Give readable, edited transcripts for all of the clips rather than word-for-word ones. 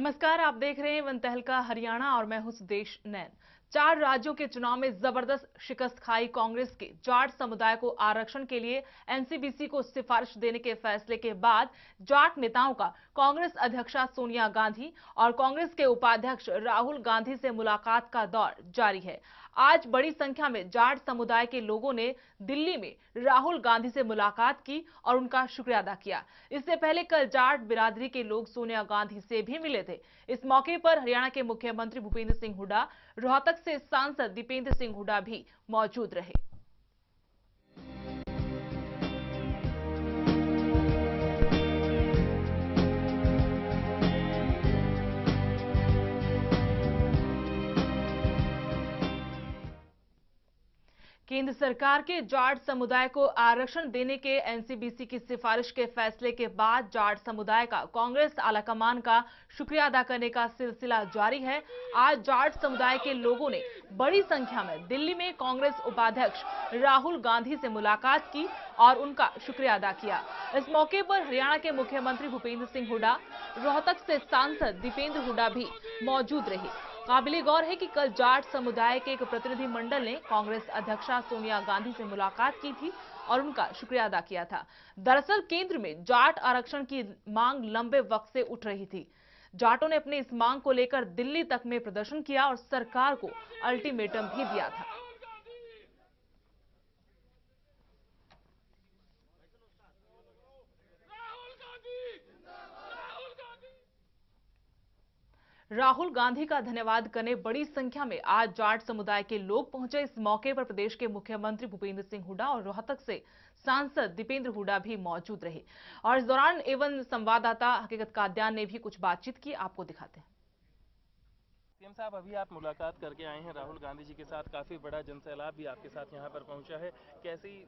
नमस्कार, आप देख रहे हैं वन तहलका हरियाणा और मैं हूं सुदेश नैन। 4 राज्यों के चुनाव में जबरदस्त शिकस्त खाई कांग्रेस के जाट समुदाय को आरक्षण के लिए एनसीबीसी को सिफारिश देने के फैसले के बाद जाट नेताओं का कांग्रेस अध्यक्षा सोनिया गांधी और कांग्रेस के उपाध्यक्ष राहुल गांधी से मुलाकात का दौर जारी है। आज बड़ी संख्या में जाट समुदाय के लोगों ने दिल्ली में राहुल गांधी से मुलाकात की और उनका शुक्रिया अदा किया। इससे पहले कल जाट बिरादरी के लोग सोनिया गांधी से भी मिले थे। इस मौके पर हरियाणा के मुख्यमंत्री भूपेंद्र सिंह हुड्डा, रोहतक से सांसद दीपेंद्र सिंह हुड्डा भी मौजूद रहे। केंद्र सरकार के जाट समुदाय को आरक्षण देने के एनसीबीसी की सिफारिश के फैसले के बाद जाट समुदाय का कांग्रेस आलाकमान का शुक्रिया अदा करने का सिलसिला जारी है। आज जाट समुदाय के लोगों ने बड़ी संख्या में दिल्ली में कांग्रेस उपाध्यक्ष राहुल गांधी से मुलाकात की और उनका शुक्रिया अदा किया। इस मौके पर हरियाणा के मुख्यमंत्री भूपेंद्र सिंह हुड्डा, रोहतक से सांसद दीपेंद्र हुड्डा भी मौजूद रहे। काबिले गौर है कि कल जाट समुदाय के एक प्रतिनिधि मंडल ने कांग्रेस अध्यक्षा सोनिया गांधी से मुलाकात की थी और उनका शुक्रिया अदा किया था। दरअसल केंद्र में जाट आरक्षण की मांग लंबे वक्त से उठ रही थी। जाटों ने अपनी इस मांग को लेकर दिल्ली तक में प्रदर्शन किया और सरकार को अल्टीमेटम भी दिया था। राहुल गांधी का धन्यवाद करने बड़ी संख्या में आज जाट समुदाय के लोग पहुंचे। इस मौके पर प्रदेश के मुख्यमंत्री भूपेंद्र सिंह हुड्डा और रोहतक से सांसद दीपेंद्र हुड्डा भी मौजूद रहे और इस दौरान एवं संवाददाता हकीकत कादियान ने भी कुछ बातचीत की। आपको दिखाते हैं। सीएम साहब, अभी आप मुलाकात करके आए हैं राहुल गांधी जी के साथ, काफी बड़ा जनसैलाब भी आपके साथ यहाँ पर पहुंचा है। कैसी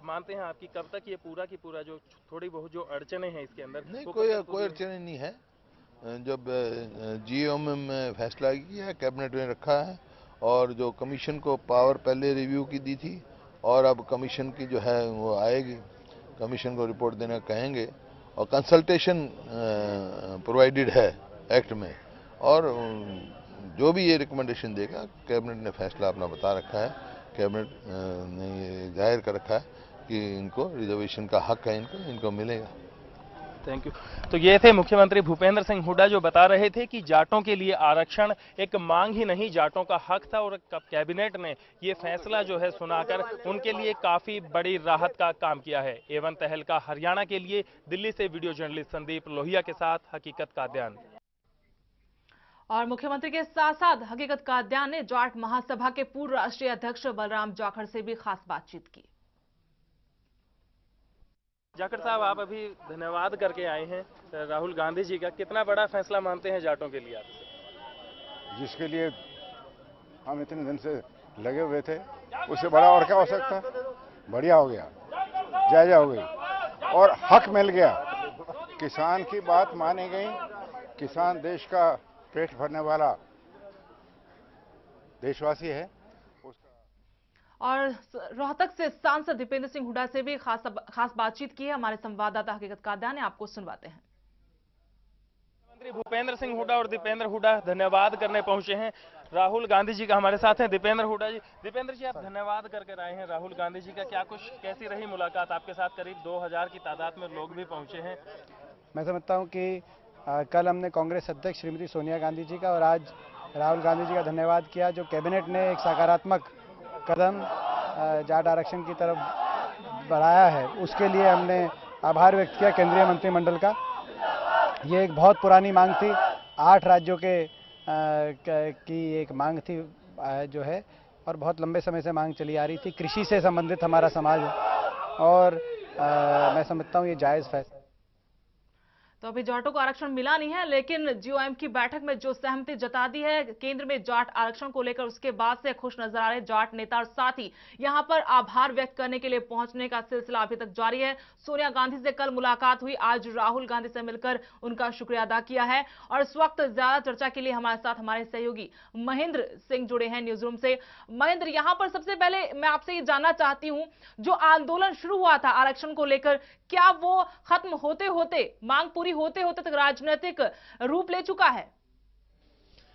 मानते हैं आपकी कब तक ये पूरा की पूरा जो थोड़ी बहुत जो अड़चने हैं इसके अंदर? नहीं, कोई अड़चने नहीं है। जब जीओएम में फैसला किया है, कैबिनेट में रखा है और जो कमीशन को पावर पहले रिव्यू की दी थी और अब कमीशन की जो है वो आएगी, कमीशन को रिपोर्ट देना कहेंगे और कंसल्टेशन प्रोवाइडेड है एक्ट में और जो भी ये रिकमेंडेशन देगा कैबिनेट ने फैसला अपना बता रखा है। कैबिनेट ने ये जाहिर कर रखा है कि इनको रिजर्वेशन का हक है, इनको मिलेगा। Thank you. तो ये थे मुख्यमंत्री भूपेंद्र सिंह हुड्डा जो बता रहे थे कि जाटों के लिए आरक्षण एक मांग ही नहीं, जाटों का हक था और कैबिनेट ने ये फैसला जो है सुनाकर उनके लिए काफी बड़ी राहत का काम किया है। एवं तहलका हरियाणा के लिए दिल्ली से वीडियो जर्नलिस्ट संदीप लोहिया के साथ हकीकत कादियान। और मुख्यमंत्री के साथ साथ हकीकत कादियान ने जाट महासभा के पूर्व राष्ट्रीय अध्यक्ष बलराम जाखड़ से भी खास बातचीत की। जाखड़ साहब, आप अभी धन्यवाद करके आए हैं राहुल गांधी जी का, कितना बड़ा फैसला मानते हैं जाटों के लिए? जिसके लिए हम इतने दिन से लगे हुए थे, उससे बड़ा और क्या हो सकता? बढ़िया हो गया, जायजा हो गई और हक मिल गया। किसान की बात मानी गई। किसान देश का पेट भरने वाला देशवासी है। और रोहतक से सांसद दीपेंद्र सिंह हुड्डा से भी खास बातचीत की है। हमारे संवाददाता हकीकत कादियान ने, आपको सुनवाते हैं। मुख्यमंत्री भूपेंद्र सिंह हुड्डा और दीपेंद्र हुड्डा धन्यवाद करने पहुंचे हैं राहुल गांधी जी का। हमारे साथ हैं दीपेंद्र हुड्डा जी। दीपेंद्र जी, आप धन्यवाद करके आए हैं राहुल गांधी जी का, क्या कुछ कैसी रही मुलाकात आपके साथ? करीब 2000 की तादाद में लोग भी पहुंचे हैं। मैं समझता हूँ कि कल हमने कांग्रेस अध्यक्ष श्रीमती सोनिया गांधी जी का और आज राहुल गांधी जी का धन्यवाद किया। जो कैबिनेट ने एक सकारात्मक कदम जाट आरक्षण की तरफ बढ़ाया है, उसके लिए हमने आभार व्यक्त किया केंद्रीय मंत्रिमंडल का। ये एक बहुत पुरानी मांग थी, 8 राज्यों की एक मांग थी जो है, और बहुत लंबे समय से मांग चली आ रही थी। कृषि से संबंधित हमारा समाज है और मैं समझता हूँ ये जायज़ फैसला। तो अभी जाटों को आरक्षण मिला नहीं है, लेकिन जीओएम की बैठक में जो सहमति जता दी है केंद्र में जाट आरक्षण को लेकर, उसके बाद से खुश नजर आ रहे जाट नेता और साथ ही यहां पर आभार व्यक्त करने के लिए पहुंचने का सिलसिला अभी तक जारी है। सोनिया गांधी से कल मुलाकात हुई, आज राहुल गांधी से मिलकर उनका शुक्रिया अदा किया है। और इस वक्त ज्यादा चर्चा के लिए हमारे साथ हमारे सहयोगी महेंद्र सिंह जुड़े हैं न्यूज रूम से। महेंद्र, यहां पर सबसे पहले मैं आपसे ये जानना चाहती हूं, जो आंदोलन शुरू हुआ था आरक्षण को लेकर, क्या वो खत्म होते होते, मांग पूरी होते होते तक राजनीतिक रूप ले चुका है?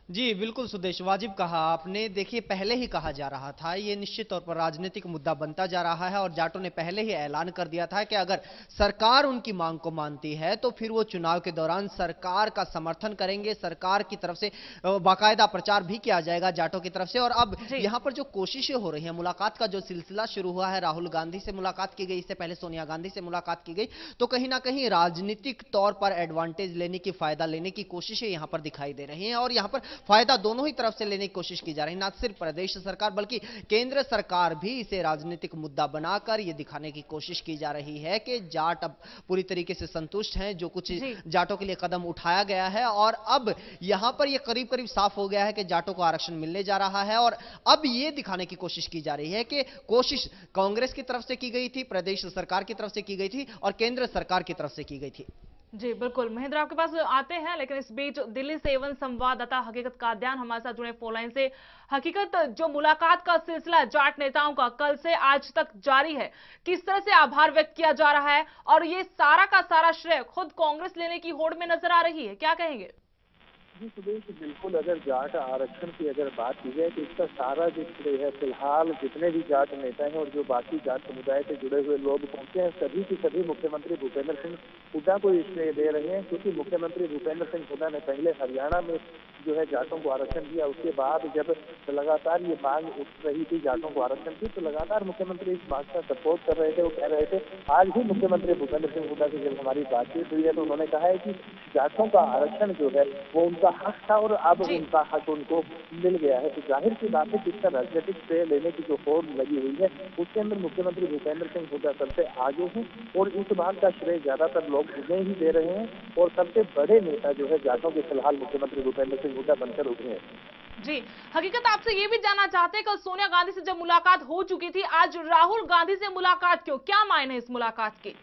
जी बिल्कुल सुदेश, वाजिब कहा आपने। देखिए, पहले ही कहा जा रहा था, ये निश्चित तौर पर राजनीतिक मुद्दा बनता जा रहा है और जाटों ने पहले ही ऐलान कर दिया था कि अगर सरकार उनकी मांग को मानती है तो फिर वो चुनाव के दौरान सरकार का समर्थन करेंगे। सरकार की तरफ से बाकायदा प्रचार भी किया जाएगा जाटों की तरफ से। और अब जी यहां पर जो कोशिशें हो रही हैं, मुलाकात का जो सिलसिला शुरू हुआ है, राहुल गांधी से मुलाकात की गई, इससे पहले सोनिया गांधी से मुलाकात की गई, तो कहीं ना कहीं राजनीतिक तौर पर एडवांटेज लेने की, फायदा लेने की कोशिशें यहां पर दिखाई दे रही हैं। और यहां पर फायदा दोनों ही तरफ से लेने की कोशिश की जा रही है। ना सिर्फ प्रदेश सरकार बल्कि केंद्र सरकार भी इसे राजनीतिक मुद्दा बनाकर यह दिखाने की कोशिश की जा रही है कि जाट अब पूरी तरीके से संतुष्ट हैं, जो कुछ जी जाटों के लिए कदम उठाया गया है। और अब यहां पर यह करीब करीब साफ हो गया है कि जाटों को आरक्षण मिलने जा रहा है। और अब यह दिखाने की कोशिश की जा रही है कि कोशिश कांग्रेस की तरफ से की गई थी, प्रदेश सरकार की तरफ से की गई थी और केंद्र सरकार की तरफ से की गई थी। जी बिल्कुल, महेंद्र आपके पास आते हैं, लेकिन इस बीच दिल्ली से एवं संवाददाता हकीकत कादियान हमारे साथ जुड़े फोन लाइन से। हकीकत, जो मुलाकात का सिलसिला जाट नेताओं का कल से आज तक जारी है, किस तरह से आभार व्यक्त किया जा रहा है और ये सारा का सारा श्रेय खुद कांग्रेस लेने की होड़ में नजर आ रही है, क्या कहेंगे? जी सुदेश, बिल्कुल अगर जाट आरक्षण की अगर बात की जाए तो इसका सारा जो श्रेय है फिलहाल जितने भी जाट नेता हैं और जो बाकी जाट समुदाय से जुड़े हुए लोग पहुंचे हैं, सभी की सभी मुख्यमंत्री भूपेंद्र सिंह हुड्डा को श्रेय दे रहे हैं। क्योंकि मुख्यमंत्री भूपेंद्र सिंह हुड्डा ने पहले हरियाणा में जो है जाटों को आरक्षण दिया, उसके बाद जब लगातार ये मांग उठ रही थी जाटों को आरक्षण की, तो लगातार मुख्यमंत्री इस बात का सपोर्ट कर रहे थे। वो कह रहे थे, आज भी मुख्यमंत्री भूपेंद्र सिंह हुड्डा से जब हमारी बातचीत हुई है तो उन्होंने कहा है कि जाटों का आरक्षण जो है वो उनका हक था और अब उनका हक उनको मिल गया है। तो जाहिर सी बात है कि इसका राजनीतिक श्रेय लेने की जो होड़ लगी हुई है उसके अंदर मुख्यमंत्री भूपेंद्र सिंह हुड्डा सबसे आगे हैं और इस बात का श्रेय ज्यादातर लोग उन्हें ही दे रहे हैं। और सबसे बड़े नेता जो है जाटों के फिलहाल मुख्यमंत्री भूपेंद्र सिंह हुड्डा बनकर उभरे हैं। जी हकीकत, आपसे ये भी जानना चाहते हैं, कल सोनिया गांधी से जब मुलाकात हो चुकी थी, आज राहुल गांधी से मुलाकात क्यों, क्या मायने इस मुलाकात के?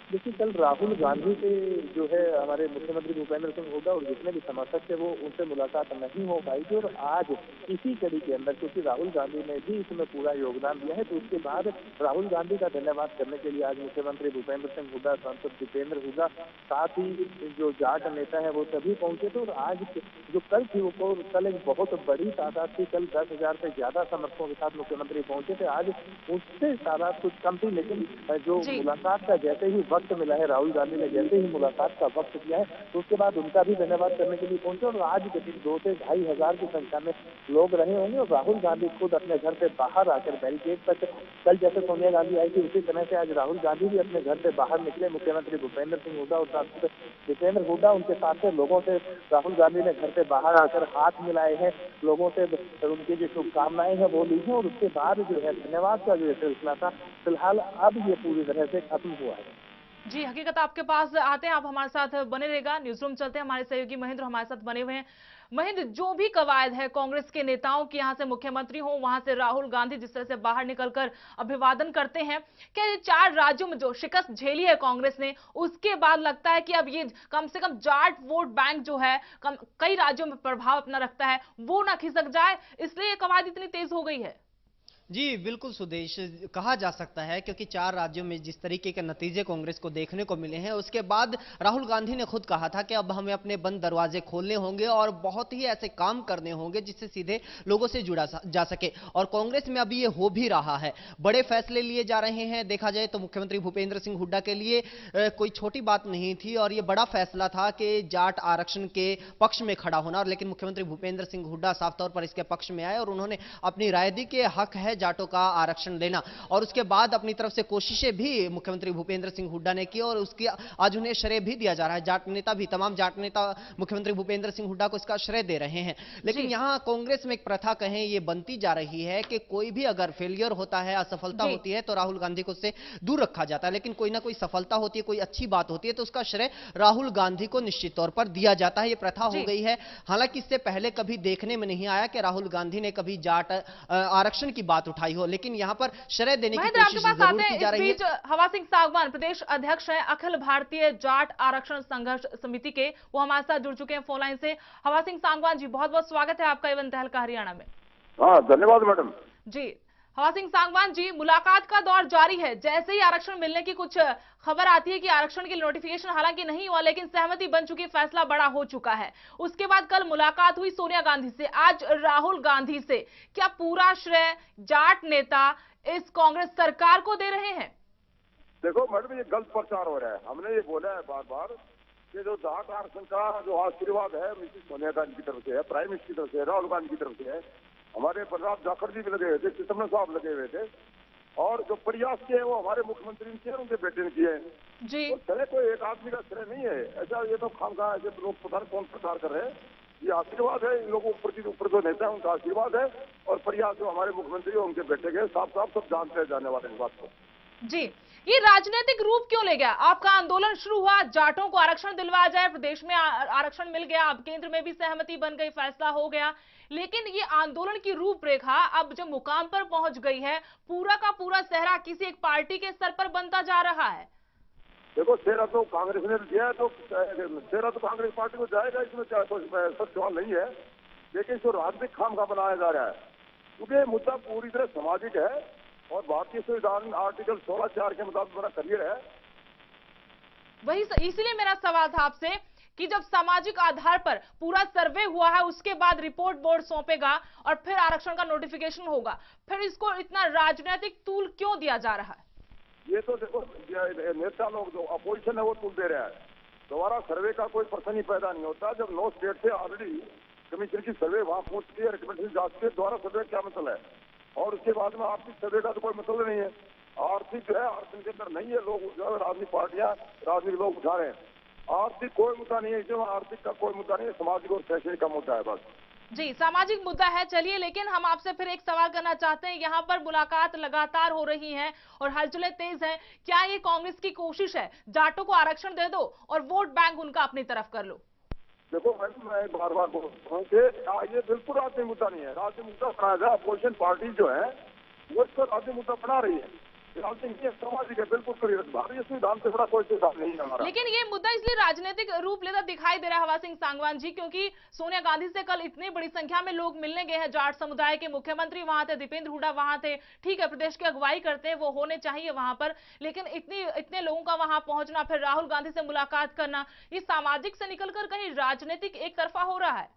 देखिए, कल राहुल गांधी से जो है हमारे मुख्यमंत्री भूपेंद्र सिंह हुड्डा और जितने भी समर्थक थे वो उनसे मुलाकात नहीं हो पाई थी। और आज इसी कड़ी के अंदर, क्योंकि राहुल गांधी ने भी इसमें पूरा योगदान दिया है, तो उसके बाद राहुल गांधी का धन्यवाद करने के लिए आज मुख्यमंत्री भूपेंद्र सिंह हुड्डा, सांसद दीपेंद्र हुड्डा, साथ ही जो जाट नेता है वो सभी पहुंचे थे। और आज जो कल थी वो कल एक बहुत बड़ी तादाद थी, कल 10,000 से ज्यादा समर्थकों के साथ मुख्यमंत्री पहुंचे थे। आज उससे तादाद कुछ कम थी, लेकिन जो मुलाकात का जैसे ही वक्त मिला है, राहुल गांधी ने जैसे ही मुलाकात का वक्त दिया है तो उसके बाद उनका भी धन्यवाद करने के लिए पहुंचे। और आज करीब 2 से 2,500 की संख्या में लोग रहे होंगे और राहुल गांधी खुद अपने घर से बाहर आकर बैरिकेड तक, कल जैसे सोनिया गांधी आई थी उसी तरह से आज राहुल गांधी भी अपने घर से बाहर निकले। मुख्यमंत्री भूपेंद्र सिंह हुड्डा और सांसद दीपेंद्र हुड्डा उनके साथ से लोगों से राहुल गांधी ने घर से बाहर आकर हाथ मिलाए हैं, लोगों से उनकी जो शुभकामनाएं हैं वो ली है। और उसके बाद जो है धन्यवाद का जो सिलसिला था फिलहाल अब ये पूरी तरह से खत्म हुआ है। जी हकीकत, आपके पास आते हैं, आप हमारे साथ बने रहेगा। न्यूज रूम चलते हैं, हमारे सहयोगी महेंद्र हमारे साथ बने हुए हैं। महेंद्र, जो भी कवायद है कांग्रेस के नेताओं की, यहाँ से मुख्यमंत्री हो, वहां से राहुल गांधी जिस तरह से बाहर निकलकर अभिवादन करते हैं, क्या ये 4 राज्यों में जो शिकस्त झेली है कांग्रेस ने, उसके बाद लगता है कि अब ये कम से कम जाट वोट बैंक जो है कई राज्यों में प्रभाव अपना रखता है, वो ना खिसक जाए, इसलिए ये कवायद इतनी तेज हो गई है? जी बिल्कुल सुदेश, कहा जा सकता है क्योंकि 4 राज्यों में जिस तरीके के नतीजे कांग्रेस को देखने को मिले हैं, उसके बाद राहुल गांधी ने खुद कहा था कि अब हमें अपने बंद दरवाजे खोलने होंगे और बहुत ही ऐसे काम करने होंगे जिससे सीधे लोगों से जुड़ा जा सके। और कांग्रेस में अभी ये हो भी रहा है, बड़े फैसले लिए जा रहे हैं। देखा जाए तो मुख्यमंत्री भूपेंद्र सिंह हुड्डा के लिए कोई छोटी बात नहीं थी और ये बड़ा फैसला था कि जाट आरक्षण के पक्ष में खड़ा होना। लेकिन मुख्यमंत्री भूपेंद्र सिंह हुड्डा साफ तौर पर इसके पक्ष में आए और उन्होंने अपनी राय दी कि हक है जाटों का आरक्षण लेना। और उसके बाद अपनी तरफ से कोशिशें भी मुख्यमंत्री भूपेंद्र सिंह हुड्डा ने की और उसकी आज उन्हें श्रेय भी दिया जा रहा है। जाट नेता भी, तमाम जाट नेता मुख्यमंत्री भूपेंद्र सिंह हुड्डा को इसका श्रेय दे रहे हैं। लेकिन यहां कांग्रेस में एक प्रथा कहें ये बनती जा रही है कि कोई भी अगर फेलियर होता है, असफलता होती है, तो राहुल गांधी को उससे दूर रखा जाता है। लेकिन कोई ना कोई सफलता होती है, कोई अच्छी बात होती है तो उसका श्रेय राहुल गांधी को निश्चित तौर पर दिया जाता है। ये प्रथा हो गई है। हालांकि इससे पहले कभी देखने में नहीं आया कि राहुल गांधी ने कभी जाट आरक्षण की बात उठाई हो, लेकिन यहां पर श्रेय देने की कोशिश जरूर की जा रही है। हवा सिंह सांगवान प्रदेश अध्यक्ष हैं अखिल भारतीय जाट आरक्षण संघर्ष समिति के, वो हमारे साथ जुड़ चुके हैं फोन लाइन से। हवा सिंह सांगवान जी, बहुत बहुत स्वागत है आपका एवं तहलका हरियाणा में। हाँ, धन्यवाद मैडम। जी हवा सिंह सांगवान जी, मुलाकात का दौर जारी है। जैसे ही आरक्षण मिलने की कुछ खबर आती है कि आरक्षण की नोटिफिकेशन हालांकि नहीं हुआ, लेकिन सहमति बन चुकी, फैसला बड़ा हो चुका है। उसके बाद कल मुलाकात हुई सोनिया गांधी से, आज राहुल गांधी से। क्या पूरा श्रेय जाट नेता इस कांग्रेस सरकार को दे रहे हैं? देखो मैडम, ये गलत प्रचार हो रहा है। हमने ये बोला है बार बार कि जो जाट आरक्षण का जो आशीर्वाद है मिसेस सोनिया गांधी की तरफ से है, प्राइम मिनिस्टर की तरफ से है, राहुल गांधी की तरफ से है, हमारे प्रताप जाखड़ जी भी लगे हुए थे, चिदम्बरम साहब लगे हुए थे, और जो प्रयास किए वो हमारे मुख्यमंत्री ने किए, उनके बेटे ने किए जी। तो श्रेय कोई एक आदमी का श्रेय नहीं है ऐसा। ये तो खामखा ऐसे लोग पता नहीं कौन प्रचार कर रहे हैं। ये आशीर्वाद है इन लोगों प्रति, ऊपर जो नेता है उनका आशीर्वाद है, और प्रयास जो हमारे मुख्यमंत्री और उनके बेटे के साफ साफ सब जानते हैं जाने वाले इस बात को। जी, ये राजनीतिक रूप क्यों ले गया? आपका आंदोलन शुरू हुआ, जाटों को आरक्षण दिलवाया जाए, प्रदेश में आरक्षण मिल गया, अब केंद्र में भी सहमति बन गई, फैसला हो गया, लेकिन ये आंदोलन की रूपरेखा अब जब मुकाम पर पहुंच गई है, पूरा का पूरा सहरा किसी एक पार्टी के सर पर बनता जा रहा है। देखो सेहरा तो कांग्रेस ने दिया है, तो सेहरा तो कांग्रेस पार्टी को जाएगा, इसमें सब सवाल नहीं है। लेकिन जो राजनीतिक खामखा बनाया जा रहा है, क्योंकि ये मुद्दा पूरी तरह सामाजिक है और भारतीय संविधान आर्टिकल 16(4) के मुताबिक मेरा करियर है। वही इसीलिए मेरा सवाल था आपसे कि जब सामाजिक आधार पर पूरा सर्वे हुआ है, उसके बाद रिपोर्ट बोर्ड सौंपेगा और फिर आरक्षण का नोटिफिकेशन होगा, फिर इसको इतना राजनीतिक तूल क्यों दिया जा रहा है? ये तो देखो नेता लोग जो अपोजिशन है वो तूल दे रहा है। दोबारा सर्वे का कोई प्रश्न ही पैदा नहीं होता। जब 9 स्टेट से ऑलरेडी कमीशन की सर्वे वहां पहुंच चुकी है, रिकमेंडेशन जा चुकी है, दोबारा सर्वे क्या मतलब है? और उसके बाद में आर्थिक सर्वे का तो कोई मतलब नहीं है। आर्थिक जो है आरक्षण के अंदर नहीं है, लोग जो है राजनीतिक पार्टियां, राजनीतिक लोग उठा रहे हैं। आर्थिक कोई मुद्दा नहीं है, जो आर्थिक का कोई मुद्दा नहीं है, सामाजिक और शैक्षणिक का मुद्दा है बस। जी, सामाजिक मुद्दा है। चलिए, लेकिन हम आपसे फिर एक सवाल करना चाहते हैं। यहाँ पर मुलाकात लगातार हो रही है और हलचलें तेज हैं। क्या ये कांग्रेस की कोशिश है जाटों को आरक्षण दे दो और वोट बैंक उनका अपनी तरफ कर लो? देखो मैं बार बार बोल रहा हूँ कि ये बिल्कुल राजनीतिक मुद्दा नहीं है। राजनीतिक मुद्दा बनाया जाए, अपोजिशन पार्टी जो है वो इसको राजनीतिक मुद्दा बना रही है। राजनीतिक सामाजिक है, बिल्कुल भारतीय संविधान से बड़ा कोई हिसाब नहीं है हमारा। लेकिन ये मुद्दा इसलिए राजनीतिक रूप लेता दिखाई दे रहा है हवा सिंह सांगवान जी, क्योंकि सोनिया गांधी से कल इतनी बड़ी संख्या में लोग मिलने गए हैं। जाट समुदाय के मुख्यमंत्री वहां थे, दीपेंद्र हुड्डा वहां थे। ठीक है, प्रदेश की अगुवाई करते हैं, वो होने चाहिए वहां पर, लेकिन इतने लोगों का वहां पहुंचना, फिर राहुल गांधी से मुलाकात करना, ये सामाजिक से निकलकर कहीं राजनीतिक एक तरफा हो रहा है।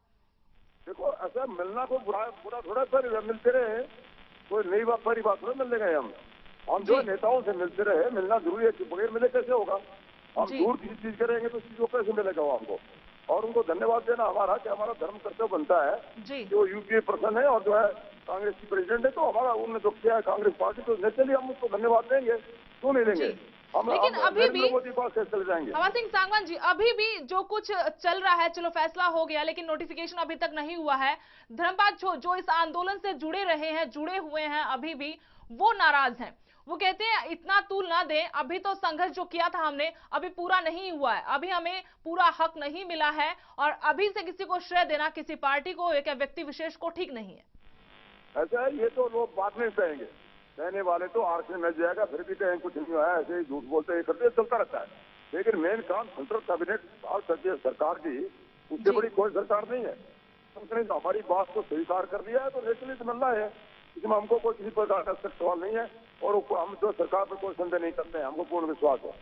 देखो ऐसा मिलना को बुरा थोड़ा सा मिलते रहे, कोई नई बात बड़ी बात थोड़ा मिलने गए हम जो नेताओं से मिलते रहे। मिलना जरूरी है, बगैर मिले कैसे होगा? हम दूर की चीज करेंगे तो चीजों कैसे मिलेगा वो हमको? और उनको धन्यवाद देना हमारा कि हमारा धर्म कर्तव्य बनता है। जो यूपीए पर्सन है और जो है कांग्रेस की प्रेसिडेंट है, तो हमारा उन्होंने जो किया है कांग्रेस पार्टी, तो नेचुरली हम उसको धन्यवाद देंगे, क्यों नहीं देंगे? लेकिन अभी भी मोदी पास से चले जाएंगे। हवा सिंह सांगवान जी, अभी भी जो कुछ चल रहा है, चलो फैसला हो गया, लेकिन नोटिफिकेशन अभी तक नहीं हुआ है। धर्मपाल जो इस आंदोलन से जुड़े रहे हैं, जुड़े हुए हैं, अभी भी वो नाराज हैं। वो कहते हैं इतना तूल ना दें, अभी तो संघर्ष जो किया था हमने अभी पूरा नहीं हुआ है, अभी हमें पूरा हक नहीं मिला है, और अभी से किसी को श्रेय देना किसी पार्टी को या व्यक्ति विशेष को ठीक नहीं है। ऐसा है, ये तो लोग बाद में कहेंगे, कहने वाले तो आरक्षण मिल जाएगा, फिर भी कहें कुछ नहीं हुआ है, ऐसे ही झूठ बोलते ही करते चलता रहता है। लेकिन मेन काम सेंट्रल कैबिनेट सरकार की, उससे बड़ी कोई सरकार नहीं है। उसने हमारी बात को स्वीकार कर दिया है, तो नेचुरली तो मिलना है, इसमें हमको कोई किसी प्रकार का सवाल नहीं है, और हम जो सरकार पर कोई संदेह नहीं करते हैं, हमको पूर्ण विश्वास है।